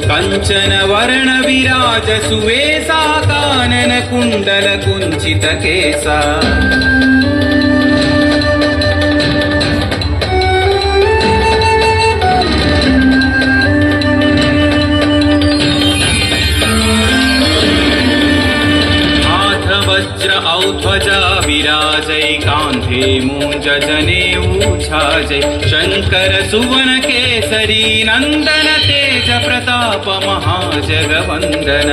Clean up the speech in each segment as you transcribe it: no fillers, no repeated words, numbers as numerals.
ಕಂಚನ ವರ್ಣ ವಿರಾಜ ಸುವೇಸ ಕಾನನ ಕುಂಡಲ ಕುಂಚಿತ ಕೇಸ ध्वजा विराजै कान्धे मूञ्ज जनेऊ छाजै शङ्कर सुवन केसरी नन्दन तेज प्रताप महाजगवन्दन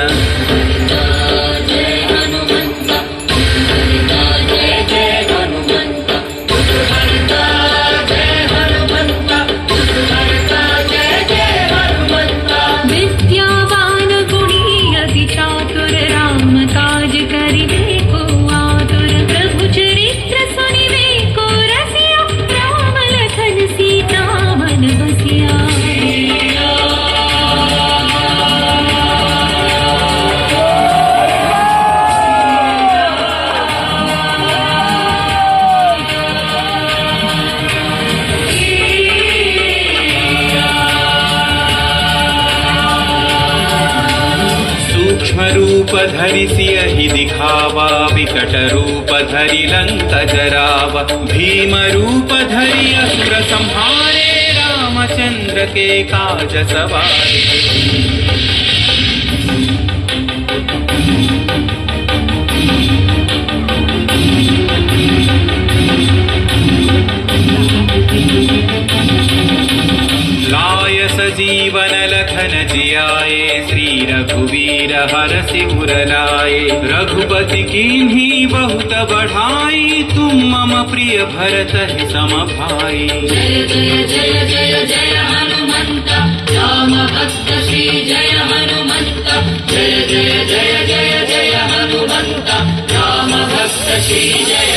रूप धरिसि अहि दिखावा विकट रूप धरि लंक जरावा भीम रूप धरि असुर संहारे रामचंद्र के काज सवारे लाय सजीवन लखन जियाए श्री रघुवीर हरषि उर लाए रघुपति कीन्ही बहुत बढ़ाई तुम मम प्रिय भरत ही सम भाई। जय जय जय जय जय हनुमंत राम भक्त श्री जय हनुमंत जय जय जय जय जय हनुमंत राम भक्त श्री जय